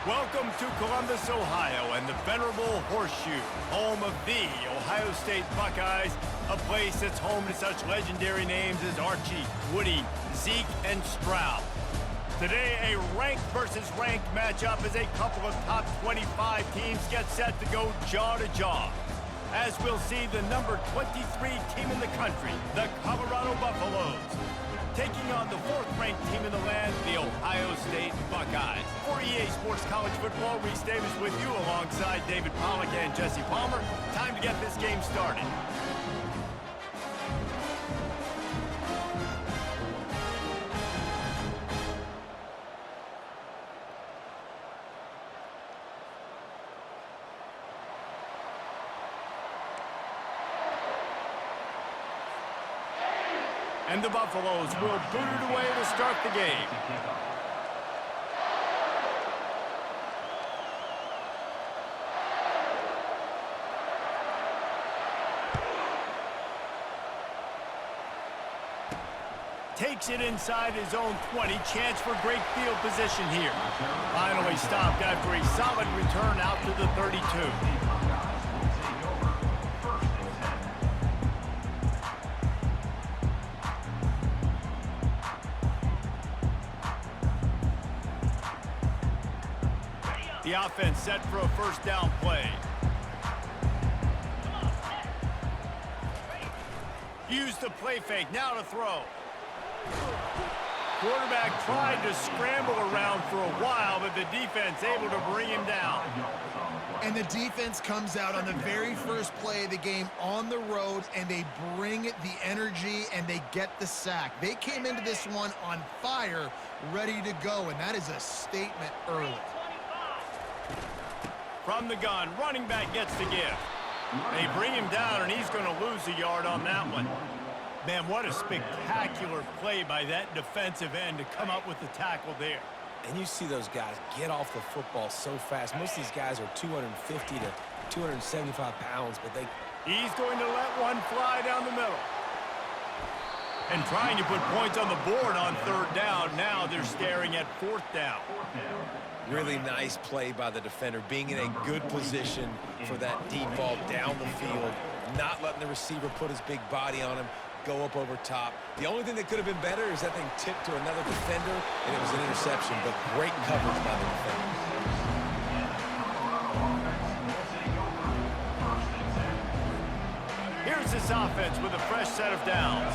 Welcome to Columbus, Ohio, and the venerable Horseshoe, home of the Ohio State Buckeyes, a place that's home to such legendary names as Archie, Woody, Zeke, and Stroud. Today, a ranked versus ranked matchup as a couple of top 25 teams get set to go jaw to jaw. As we'll see the number 23 team in the country, the Colorado Buffaloes, taking on the fourth-ranked team in the land, the Ohio State Buckeyes. For EA Sports College Football, Reese Davis with you alongside David Pollack and Jesse Palmer. Time to get this game started. And the Buffaloes will boot it away to start the game. Takes it inside his own 20. Chance for great field position here. Finally stopped after a solid return out to the 32. The offense set for a first down play. Use the play fake, now to throw. Quarterback tried to scramble around for a while, but the defense able to bring him down. And the defense comes out on the very first play of the game on the road, and they bring the energy, and they get the sack. They came into this one on fire, ready to go, and that is a statement early. From the gun, running back gets the give. They bring him down, and he's going to lose a yard on that one. Man, what a spectacular play by that defensive end to come up with the tackle there. And you see those guys get off the football so fast. Most of these guys are 250 to 275 pounds, but He's going to let one fly down the middle. And trying to put points on the board on third down. Now they're staring at fourth down. Really nice play by the defender, being in a good position for that deep ball down the field, not letting the receiver put his big body on him, go up over top. The only thing that could have been better is that thing tipped to another defender, and it was an interception, but great coverage by the defender. Here's this offense with a fresh set of downs.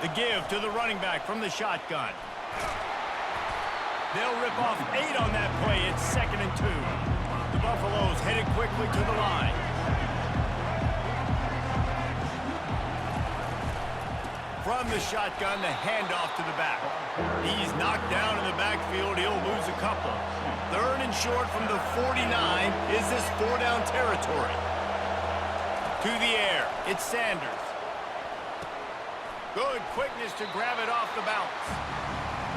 The give to the running back from the shotgun. They'll rip off 8 on that play. It's 2nd and 2. The Buffaloes headed quickly to the line. From the shotgun, the handoff to the back. He's knocked down in the backfield. He'll lose a couple. 3rd and short from the 49. Is this 4-down territory? To the air. It's Sanders. Good quickness to grab it off the bounce.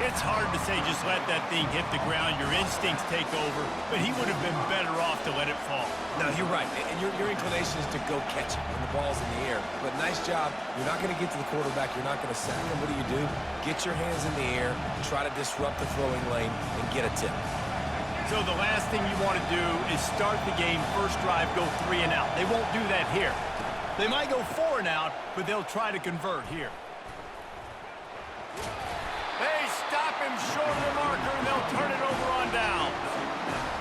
It's hard to say just let that thing hit the ground. Your instincts take over, but he would have been better off to let it fall. No, you're right, and your inclination is to go catch it when the ball's in the air. But nice job. You're not going to get to the quarterback. You're not going to sack him. What do? Get your hands in the air, try to disrupt the throwing lane, and get a tip. So the last thing you want to do is start the game, first drive, go 3 and out. They won't do that here. They might go 4 and out, but they'll try to convert here. They stop him short of the marker, and they'll turn it over on down.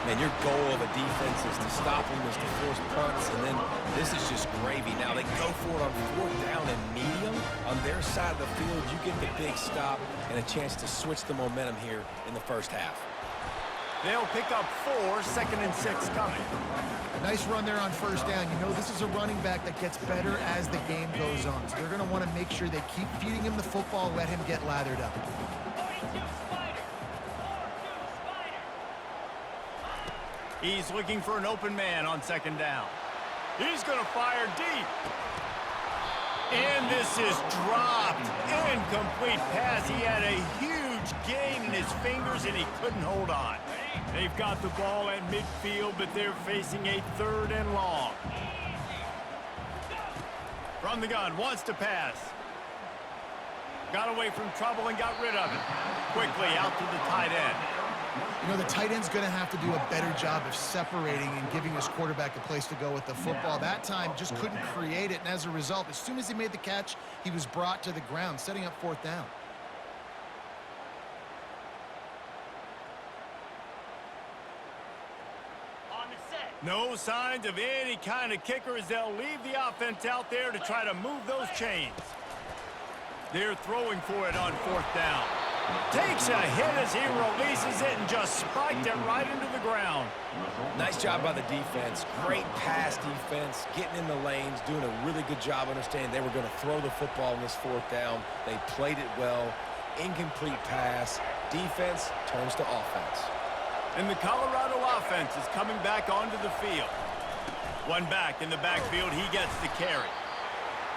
Man, your goal of a defense is to stop him, is to force punts, and then this is just gravy. Now they go for it on 4th down and medium. On their side of the field, you get the big stop and a chance to switch the momentum here in the first half. They'll pick up 4, 2nd and 6 coming. Nice run there on first down. You know this is a running back that gets better as the game goes on. So they're going to want to make sure they keep feeding him the football, let him get lathered up. He's looking for an open man on 2nd down. He's going to fire deep. And this is dropped. Incomplete pass. He had a huge gain in his fingers, and he couldn't hold on. They've got the ball at midfield, but they're facing a 3rd and long. From the gun, wants to pass. Got away from trouble and got rid of it. Quickly out to the tight end. You know, the tight end's going to have to do a better job of separating and giving his quarterback a place to go with the football. That time just couldn't create it, and as a result, as soon as he made the catch, he was brought to the ground, setting up fourth down. No signs of any kind of kicker as they'll leave the offense out there to try to move those chains. They're throwing for it on fourth down. Takes a hit as he releases it and just spiked it right into the ground. Nice job by the defense. Great pass defense, getting in the lanes, doing a really good job understanding they were going to throw the football in this fourth down. They played it well. Incomplete pass. Defense turns to offense. And the Colorado offense is coming back onto the field. One back in the backfield, he gets the carry.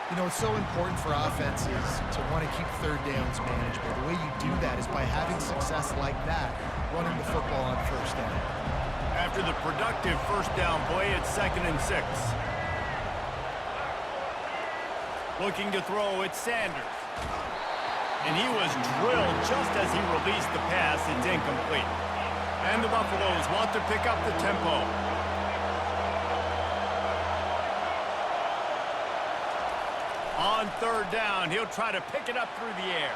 You know, it's so important for offenses to want to keep third downs manageable. The way you do that is by having success like that, running the football on first down. After the productive first down play, it's 2nd and 6. Looking to throw, it's Sanders. And he was drilled just as he released the pass. It's incomplete. And the Buffaloes want to pick up the tempo. On third down, he'll try to pick it up through the air.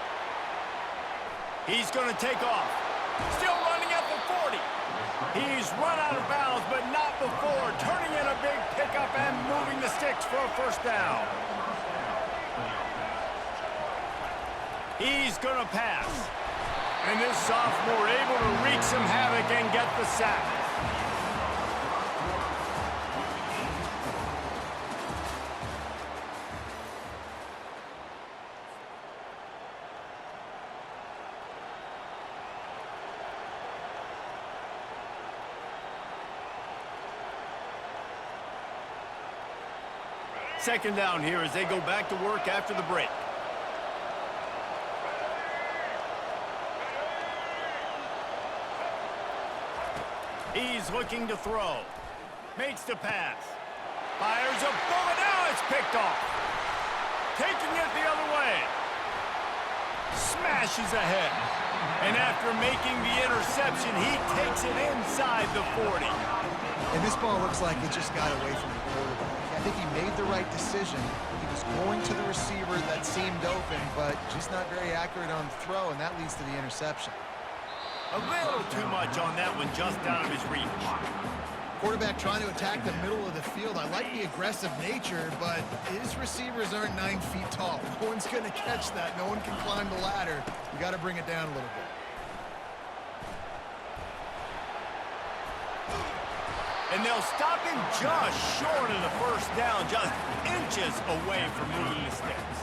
He's going to take off. Still running at the 40. He's run out of bounds, but not before turning in a big pickup and moving the sticks for a first down. He's going to pass. And this sophomore able to wreak some havoc and get the sack. Second down here as they go back to work after the break. He's looking to throw. Makes the pass. Fires a bullet. Now it's picked off. Taking it the other way. Smashes ahead. And after making the interception, he takes it inside the 40. And this ball looks like it just got away from the quarterback. I think he made the right decision. He was going to the receiver that seemed open, but just not very accurate on the throw, and that leads to the interception. A little too much on that one, just out of his reach. Quarterback trying to attack the middle of the field. I like the aggressive nature, but his receivers aren't 9 feet tall. No one's going to catch that. No one can climb the ladder. You got to bring it down a little bit. And they'll stop him just short of the first down, just inches away from moving the sticks.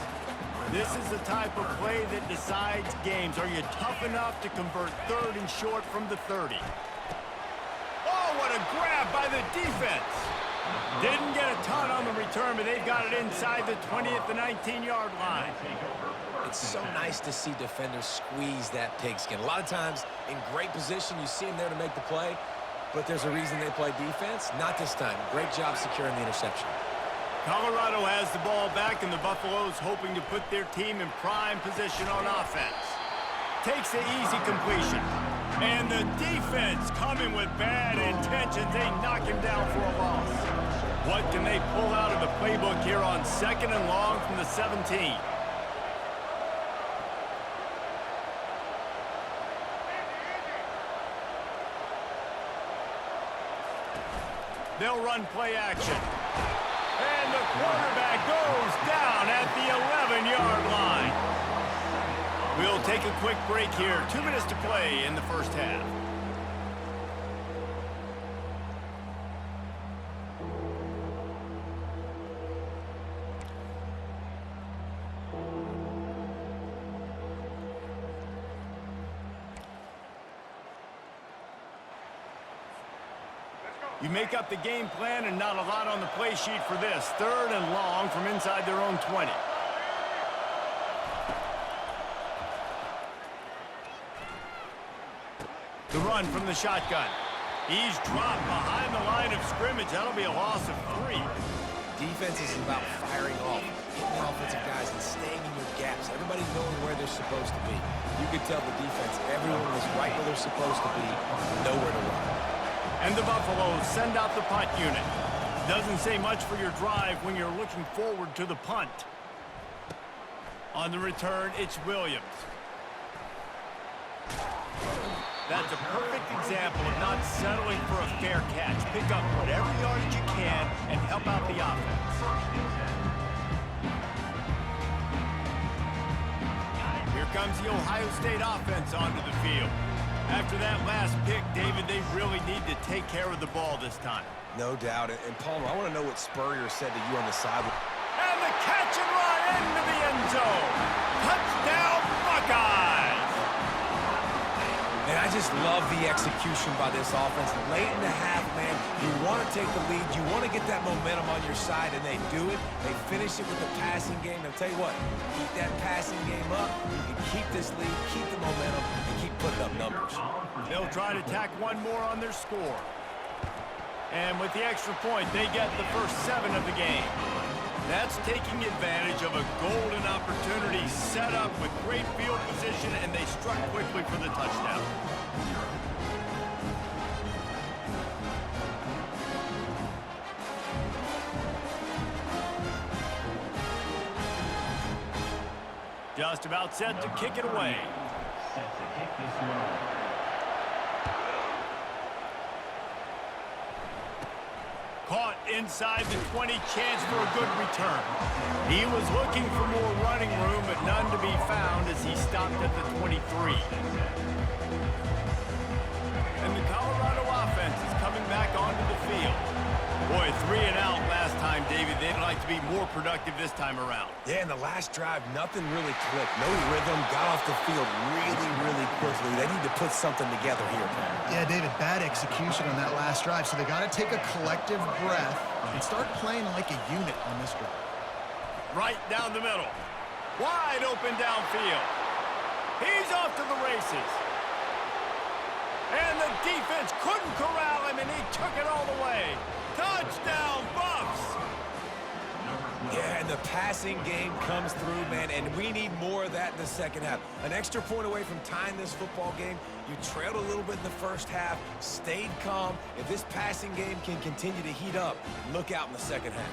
This is the type of play that decides games. Are you tough enough to convert third and short from the 30? Oh, what a grab by the defense. Didn't get a ton on the return, but they've got it inside the 20 at the 19-yard line. It's so nice to see defenders squeeze that pigskin. A lot of times in great position, you see them there to make the play, but there's a reason they play defense. Not this time. Great job securing the interception. Colorado has the ball back, and the Buffaloes hoping to put their team in prime position on offense. Takes the easy completion. And the defense coming with bad intentions. They knock him down for a loss. What can they pull out of the playbook here on 2nd and long from the 17? They'll run play action. And the quarterback goes down at the 11-yard line. We'll take a quick break here. 2 minutes to play in the first half. You make up the game plan and not a lot on the play sheet for this. 3rd and long from inside their own 20. The run from the shotgun. He's dropped behind the line of scrimmage. That'll be a loss of 3. Defense is about firing off, hitting the offensive guys and staying in your gaps. Everybody knowing where they're they're supposed to be. You could tell the defense, everyone was right where they're supposed to be, nowhere to run. And the Buffaloes send out the punt unit. Doesn't say much for your drive when you're looking forward to the punt. On the return, it's Williams. That's a perfect example of not settling for a fair catch. Pick up whatever yardage you can and help out the offense. Here comes the Ohio State offense onto the field. After that last pick, David, they really need to take care of the ball this time. No doubt. And Palmer, I want to know what Spurrier said to you on the sideline. And the catch and run into the end zone. Touchdown, Buckeyes! And I just love the execution by this offense. Late in the half, man, you want to take the lead. You want to get that momentum on your side, and they do it. They finish it with the passing game. I'll tell you what, keep that passing game up. You can keep this lead, keep the momentum, and keep putting up numbers. They'll try to tack one more on their score. And with the extra point, they get the first 7 of the game. That's taking advantage of a golden opportunity set up with great field position, and they struck quickly for the touchdown. Just about set to kick it away. Caught inside the 20, chance for a good return. He was looking for more running room, but none to be found as he stopped at the 23. And the Colorado offense is coming back onto the field. Boy, 3 and out last time, David. They'd like to be more productive this time around. Yeah, in the last drive, nothing really clicked. No rhythm, got off the field really quickly. They need to put something together here, man. Yeah, David, bad execution on that last drive, so they got to take a collective breath and start playing like a unit on this drive. Right down the middle. Wide open downfield. He's off to the races. And the defense couldn't corral him, and he took it all the way. Touchdown, Buffs! Yeah, and the passing game comes through, man, and we need more of that in the second half. An extra point away from tying this football game. You trailed a little bit in the first half, stayed calm. If this passing game can continue to heat up, look out in the second half.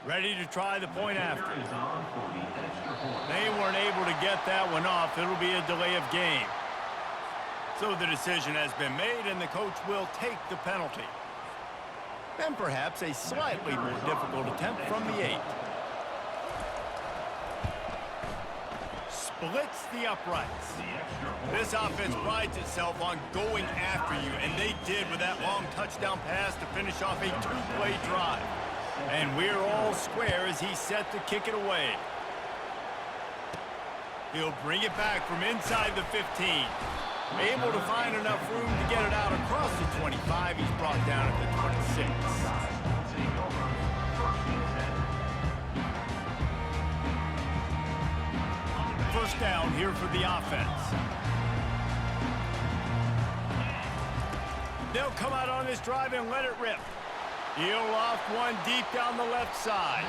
Ready to try the point after. They weren't able to get that one off. It'll be a delay of game. So the decision has been made, and the coach will take the penalty. And perhaps a slightly more difficult attempt from the 8. Splits the uprights. This offense prides itself on going after you, and they did with that long touchdown pass to finish off a 2-play drive. And we're all square as he's set to kick it away. He'll bring it back from inside the 15. Able to find enough room to get it out across the 25. He's brought down at the 26. First down here for the offense. They'll come out on this drive and let it rip. He'll loft one deep down the left side.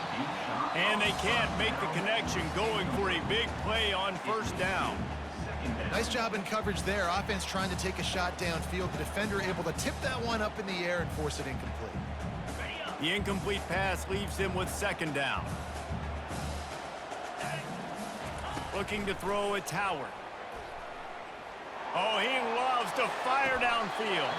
And they can't make the connection, going for a big play on first down. Nice job in coverage there. Offense trying to take a shot downfield. The defender able to tip that one up in the air and force it incomplete. The incomplete pass leaves him with second down. Looking to throw, it's Howard. Oh, he loves to fire downfield.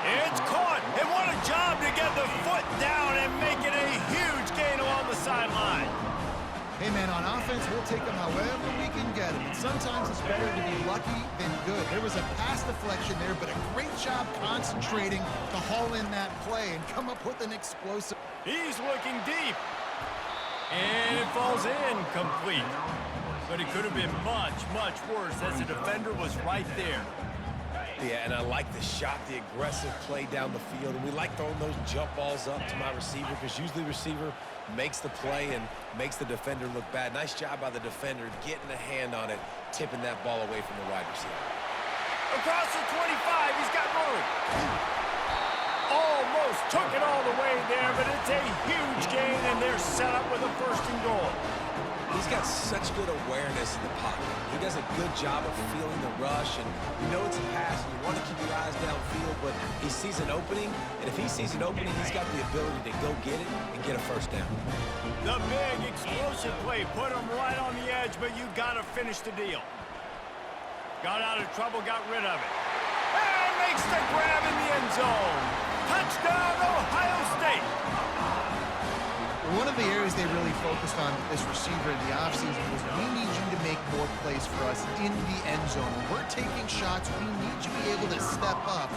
It's caught, and what a job to get the foot down and make it a huge gain along the sideline. Hey, man, on offense, we'll take them however we can get them. And sometimes it's better to be lucky than good. There was a pass deflection there, but a great job concentrating to haul in that play and come up with an explosive. He's looking deep. And it falls in complete. But it could have been much worse as the defender was right there. Yeah, and I like the shot, the aggressive play down the field. And we like throwing those jump balls up to my receiver because usually the receiver makes the play and makes the defender look bad. Nice job by the defender getting a hand on it, tipping that ball away from the wide receiver. Across the 25, he's got room. Almost took it all the way there, but it's a huge gain, and they're set up with a 1st and goal. He's got such good awareness in the pocket. He does a good job of feeling the rush, and you know it's a pass, and you want to keep your eyes downfield, but he sees an opening, and if he sees an opening, he's got the ability to go get it and get a 1st down. The big explosive play put him right on the edge, but you got to finish the deal. Got out of trouble, got rid of it. And makes the grab in the end zone. Touchdown, Ohio State. One of the areas they really focused on with this receiver in the offseason was we need you to make more plays for us in the end zone. When we're taking shots, we need you to be able to step up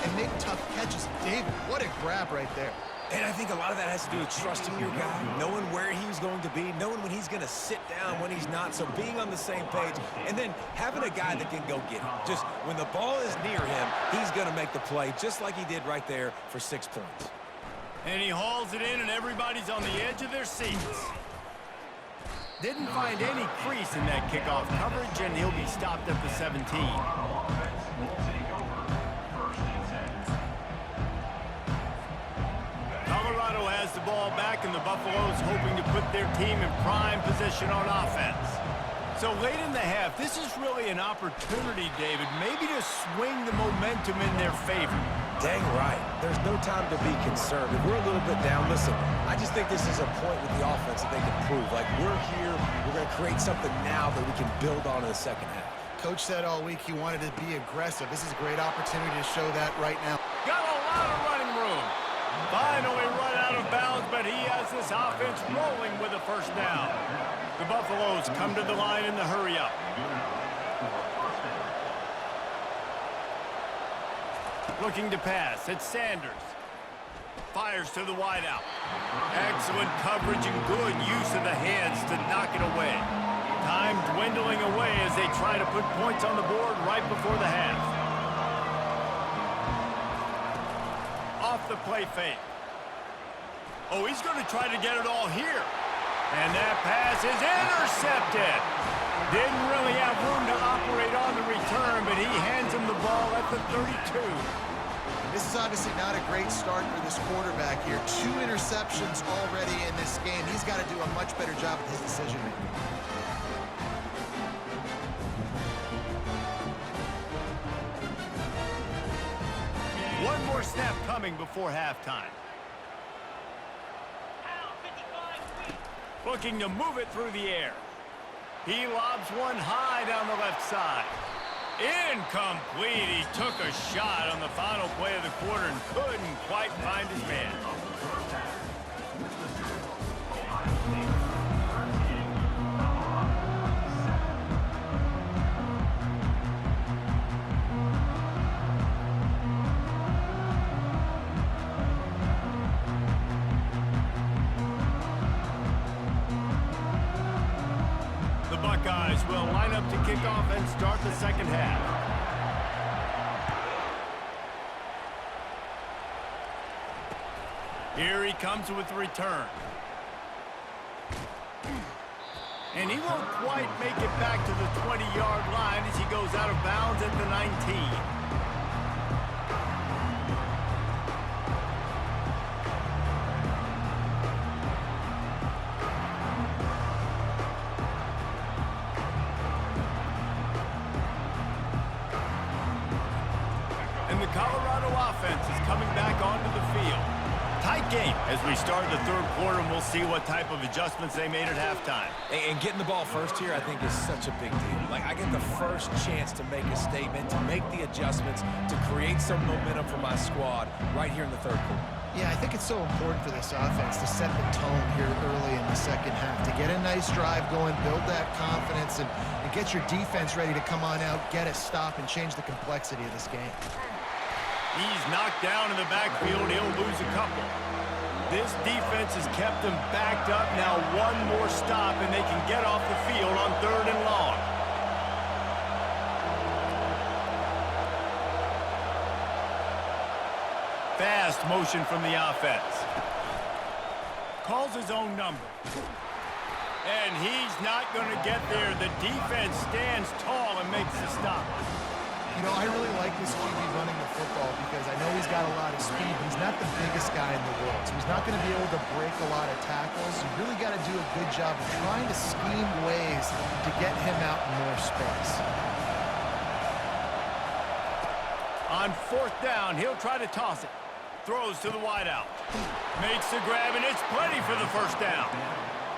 and make tough catches. David, what a grab right there. And I think a lot of that has to do with trusting your guy, knowing where he's going to be, knowing when he's going to sit down, when he's not, so being on the same page, and then having a guy that can go get it. Just when the ball is near him, he's going to make the play, just like he did right there for 6 points. And he hauls it in, and everybody's on the edge of their seats. Didn't find any crease in that kickoff coverage, and he'll be stopped at the 17. Colorado has the ball back, and the Buffaloes hoping to put their team in prime position on offense. So late in the half, this is really an opportunity, David, maybe to swing the momentum in their favor. Dang right. There's no time to be concerned. If we're a little bit down, listen, I just think this is a point with the offense that they can prove. Like, we're here, we're going to create something now that we can build on in the second half. Coach said all week he wanted to be aggressive. This is a great opportunity to show that right now. Got a lot of running room. Finally run out of bounds, but he has this offense rolling with a 1st down. The Buffaloes come to the line in the hurry-up. Looking to pass. It's Sanders. Fires to the wideout. Excellent coverage and good use of the hands to knock it away. Time dwindling away as they try to put points on the board right before the half. Off the play fake. Oh, he's going to try to get it all here. And that pass is intercepted. Didn't really have room to operate on the return, but he hands him the ball at the 32. This is obviously not a great start for this quarterback here. 2 interceptions already in this game. He's got to do a much better job with his decision-making. One more snap coming before halftime. Looking to move it through the air. He lobs one high down the left side. Incomplete. He took a shot on the final play of the quarter and couldn't quite find his man. Buckeyes will line up to kick off and start the second half. Here he comes with the return. And he won't quite make it back to the 20-yard line as he goes out of bounds at the 19. And the Colorado offense is coming back onto the field. Tight game as we start the 3rd quarter, and we'll see what type of adjustments they made at halftime. And getting the ball first here, I think, is such a big deal. Like, I get the first chance to make a statement, to make the adjustments, to create some momentum for my squad right here in the 3rd quarter. Yeah, I think it's so important for this offense to set the tone here early in the second half, to get a nice drive going, build that confidence, and get your defense ready to come on out, get a stop, and change the complexity of this game. He's knocked down in the backfield. He'll lose a couple. This defense has kept them backed up. Now one more stop, and they can get off the field on 3rd and long. fast motion from the offense. Calls his own number. And he's not going to get there. The defense stands tall and makes the stop. You know, I really like this QB running the football because I know he's got a lot of speed. He's not the biggest guy in the world, so he's not going to be able to break a lot of tackles. You really got to do a good job of trying to scheme ways to get him out in more space. On 4th down, he'll try to toss it. Throws to the wideout. Makes the grab, and it's plenty for the 1st down.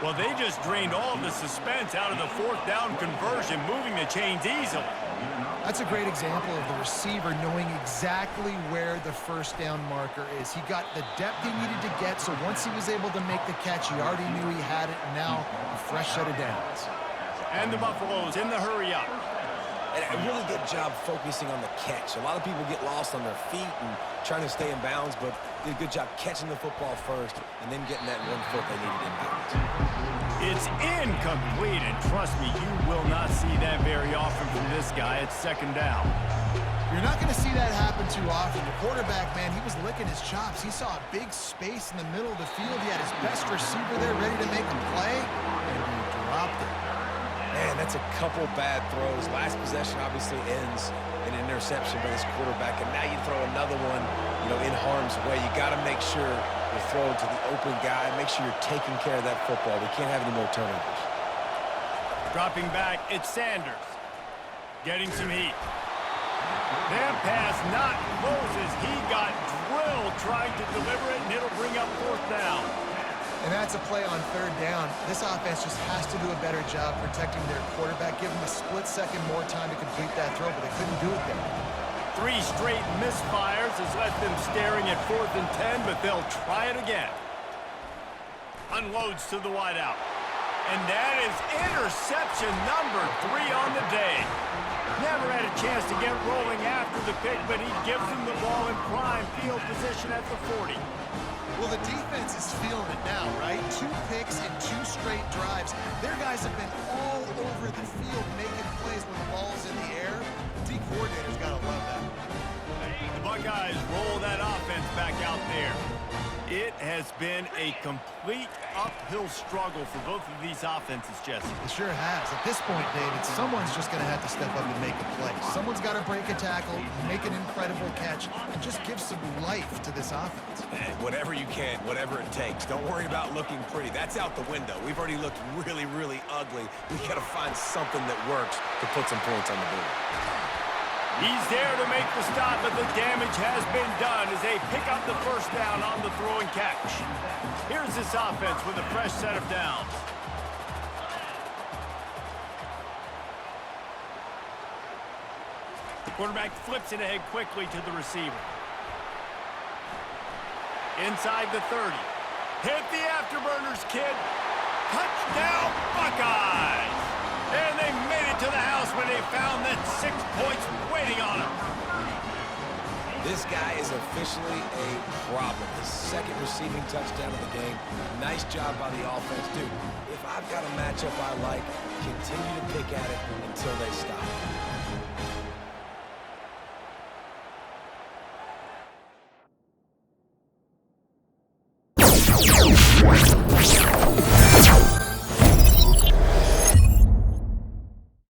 Well, they just drained all of the suspense out of the 4th down conversion, moving the chains easily. That's a great example of the receiver knowing exactly where the 1st down marker is. He got the depth he needed to get, so once he was able to make the catch, he already knew he had it, and now a fresh set of downs. And the Buffaloes in the hurry up. And a really good job focusing on the catch. A lot of people get lost on their feet and trying to stay in bounds, but did a good job catching the football first and then getting that 1 foot they needed in bounds. It's incomplete, and trust me, you will not see that very often from this guy. It's 2nd down. You're not going to see that happen too often. The quarterback, man, he was licking his chops. He saw a big space in the middle of the field. He had his best receiver there ready to make a play, and he dropped it. Man, that's a couple bad throws. Last possession obviously ends in an interception by this quarterback, and now you throw another one, you know, in harm's way. You got to make sure you're throwing to the open guy. Make sure you're taking care of that football. We can't have any more turnovers. Dropping back, it's Sanders. Getting some heat. That pass not closes. He got drilled trying to deliver it, and it'll bring up 4th down. And that's a play on 3rd down. This offense just has to do a better job protecting their quarterback. Give them a split second more time to complete that throw, but they couldn't do it there. 3 straight misfires has left them staring at 4th and 10, but they'll try it again. Unloads to the wideout. And that is interception number 3 on the day. Never had a chance to get rolling after the pick, but he gives them the ball in prime field position at the 40. Well, the defense is feeling it now, right? 2 picks and 2 straight drives. Their guys have been all over the field making plays when the ball's in the air. D coordinator's got to love that. The Buckeyes roll that offense back out there. It has been a complete uphill struggle for both of these offenses, Jesse. It sure has. At this point, David, someone's just going to have to step up and make a play. Someone's got to break a tackle, make an incredible catch, and just give some life to this offense. And whatever you can, whatever it takes. Don't worry about looking pretty. That's out the window. We've already looked really, really ugly. We've got to find something that works to put some points on the board. He's there to make the stop, but the damage has been done as they pick up the 1st down on the throw and catch. Here's this offense with a fresh set of downs. The quarterback flips it ahead quickly to the receiver. Inside the 30. Hit the afterburners, kid. Touchdown, Buckeyes! And they made it to the house when they found that 6 points waiting on them. This guy is officially a problem. His 2nd receiving touchdown of the game. Nice job by the offense. Dude, if I've got a matchup I like, continue to pick at it until they stop.